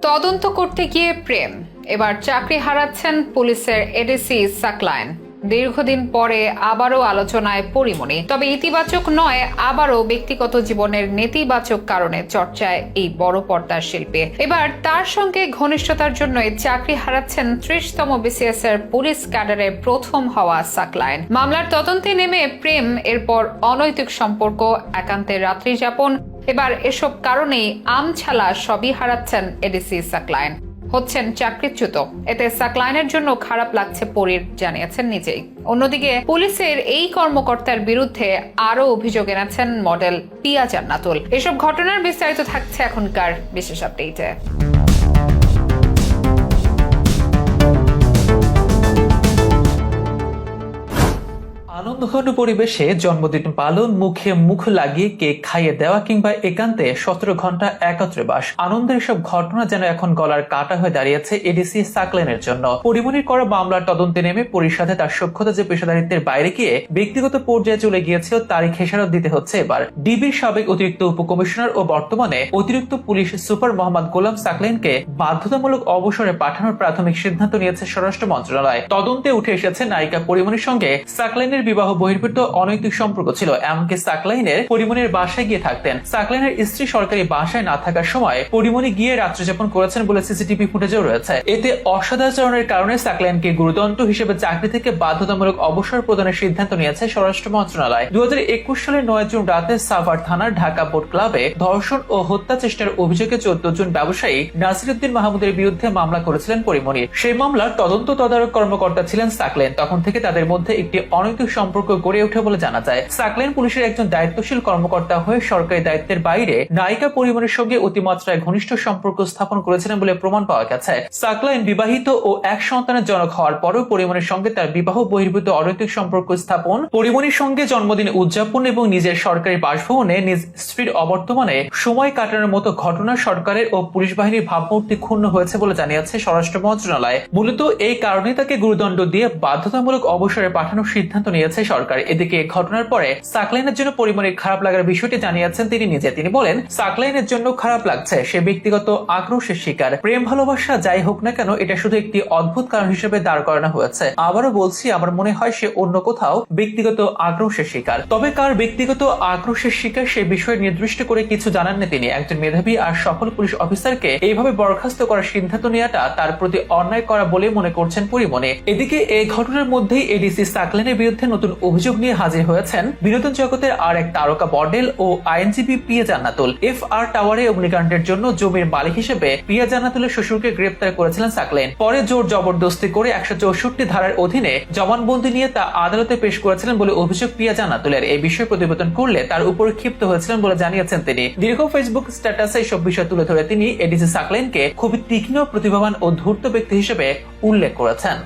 তদন্ত করতে গিয়ে প্রেম, এবার চাকরি হারাচ্ছেন পুলিশের এডিসি সাকলায়েন। দীর্ঘদিন পরে আবারও আলোচনায় পরিমণি, তবে ইতিবাচক নয়, আবারও ব্যক্তিগত জীবনের নেতিবাচক কারণে চর্চায় এই বড় পর্দার শিল্পী। এবার তার সঙ্গে ঘনিষ্ঠতার জন্যই চাকরি হারাচ্ছেন 30তম বিসিএস এর পুলিশ ক্যাডারের প্রথম হওয়া সাকলায়েন। মামলার তদন্তে নেমে প্রেম, এরপর অনৈতিক সম্পর্ক, একান্তে রাত্রি যাপন, এবার এসব কারণেই আমছালা সবই হারাচ্ছেন এডিসি সাকলায়েন, হচ্ছেন চাকরিচ্যুত। এতে সাকলায়েনের জন্য খারাপ লাগছে পরীর, জানিয়েছেন নিজেই। অন্যদিকে পুলিশের এই কর্মকর্তার বিরুদ্ধে আরও অভিযোগ এনেছেন মডেল পিয়া জান্নাতুল। এসব ঘটনার বিস্তারিত থাকছে এখনকার বিশেষ আপডেটে। আনন্দঘন পরিবেশে জন্মদিন পালন, মুখে মুখ লাগিয়ে কেক খাইয়ে দেওয়া কিংবা একান্তে 17 ঘন্টা একত্রে বাস, আনন্দের সব ঘটনা যেন এখন গলার কাটা হয়ে দাঁড়িয়েছে এডিসি সাকলায়েনের জন্য। পরিমণির করা মামলার তদন্তে নেমে পরীর সাথে তার সখ্যতা যে পেশাদারিত্বের বাইরে গিয়ে ব্যক্তিগত পর্যায়ে চলে গিয়েছিল তারই খেসারত দিতে হচ্ছে এবার। ডিবির সাবেক অতিরিক্ত উপকমিশনার ও বর্তমানে অতিরিক্ত পুলিশ সুপার মোহাম্মদ গোলাম সাকলায়েনকে বাধ্যতামূলক অবসরে পাঠানোর প্রাথমিক সিদ্ধান্ত নিয়েছে স্বরাষ্ট্র মন্ত্রণালয়। তদন্তে উঠে এসেছে নায়িকা পরিমণির সঙ্গে সাকলায়েনের বিবাহ বহির্ভূত অনৈতিক সম্পর্ক ছিল, এমনকি সাকলায়েনের পরিমণির বাসায় গিয়ে থাকতেন। সাকলায়েনের স্ত্রী সরকারি বাসায় না থাকার সময় পরিমণি গিয়ে রাত্রিযাপন করেছেন বলে সিসিটিভি ফুটেজও রয়েছে। এতে অসদাচরণের কারণে সাকলায়েনকে গুরুদণ্ড হিসেবে চাকরি থেকে বাধ্যতামূলক অবসর প্রদানের সিদ্ধান্ত নিয়েছে স্বরাষ্ট্র মন্ত্রণালয়। 2021 সালের 9 জুন রাতে সাভার থানার ঢাকা বোট ক্লাবে ধর্ষণ ও হত্যা চেষ্টার অভিযোগে 14 জন ব্যবসায়ী নাসিরউদ্দিন মাহমুদের বিরুদ্ধে মামলা করেছিলেন পরিমণি। সেই মামলার তদন্ত তদারক কর্মকর্তা ছিলেন সাকলায়েন। তখন থেকে তাদের মধ্যে একটি অনৈতিক সম্পর্ক গড়ে ওঠে বলে জানা যায়। সাকলায়েন পুলিশের একজন দায়িত্বশীল কর্মকর্তা হয়ে সরকারি দায়িত্বের বাইরে নায়িকা পরিমণির সঙ্গে অতিমাত্রায় ঘনিষ্ঠ সম্পর্ক স্থাপন করেছিলেন বলে প্রমাণ পাওয়া গেছে। সাকলায়েন বিবাহিত ও এক সন্তানের জনক হওয়ার পরেও পরিমণির সঙ্গে তার বিবাহ বহির্ভূত অনৈতিক সম্পর্ক স্থাপন, পরিমণির সঙ্গে জন্মদিন উদযাপন এবং নিজের সরকারি বাসভবনে নিজ স্ত্রীর অবর্তমানে সময় কাটানোর মতো ঘটনা সরকারের ও পুলিশ বাহিনীর ভাবমূর্তি ক্ষুণ্ণ হয়েছে বলে জানিয়েছে স্বরাষ্ট্র মন্ত্রণালয়। মূলত এই কারণে তাকে গুরুদণ্ড দিয়ে বাধ্যতামূলক অবসরে পাঠানোর সিদ্ধান্ত নিয়েছে সরকার। এদিকে ঘটনার পরে সাকলায়েনের জন্য পরিমণির খারাপ লাগার বিষয়টি জানিয়েছেন তিনি নিজে। তিনি বলেন, সাকলায়েনের জন্য খারাপ লাগছে, সে ব্যক্তিগত আক্রোশের শিকার। প্রেম ভালোবাসা যাই হোক না কেন, এটা শুধু একটি অদ্ভুত কারণ হিসেবে দাঁড় করানো হয়েছে। আবারও বলছি, আমার মনে হয় সে অন্য কোথাও ব্যক্তিগত আক্রোশের শিকার। তবে কার ব্যক্তিগত আক্রোশের শিকার সে বিষয়ে নির্দিষ্ট করে কিছু জানাননি তিনি। একজন মেধাবী আর সফল পুলিশ অফিসারকে এইভাবে বরখাস্ত করার সিদ্ধান্ত নেওয়াটা তার প্রতি অন্যায় করা বলে মনে করছেন পরিমণি। এদিকে এই ঘটনার মধ্যেই এডিসি সাকলায়েনের বিরুদ্ধে নতুন অভিযোগ নিয়ে হাজির হয়েছেন বিনোদন জগতের আর এক তারকা মডেল ও আইনজীবী পিয়া জান্নাতুল। FR টাওয়ারে অগ্নিকাণ্ডের জন্য জমির মালিক হিসেবে পিয়া জান্নাতুলের শ্বশুরকে গ্রেপ্তার করেছিলেন সাকলায়েন। পরে জোর জবরদস্তি করে 164 ধারার অধীনে জবানবন্দি নিয়ে তা আদালতে পেশ করেছিলেন বলে অভিযোগ পিয়া জান্নাতুলের। এই বিষয়ে প্রতিবেদন করলে তার উপর ক্ষিপ্ত হয়েছিলেন বলে জানিয়েছেন তিনি। দীর্ঘ ফেসবুক স্ট্যাটাসে এইসব বিষয় তুলে ধরে তিনি এডিসি সাকলায়েনকে খুবই তীক্ষ্ণ, প্রতিভাবান ও ধূর্ত ব্যক্তি হিসেবে উল্লেখ করেছেন।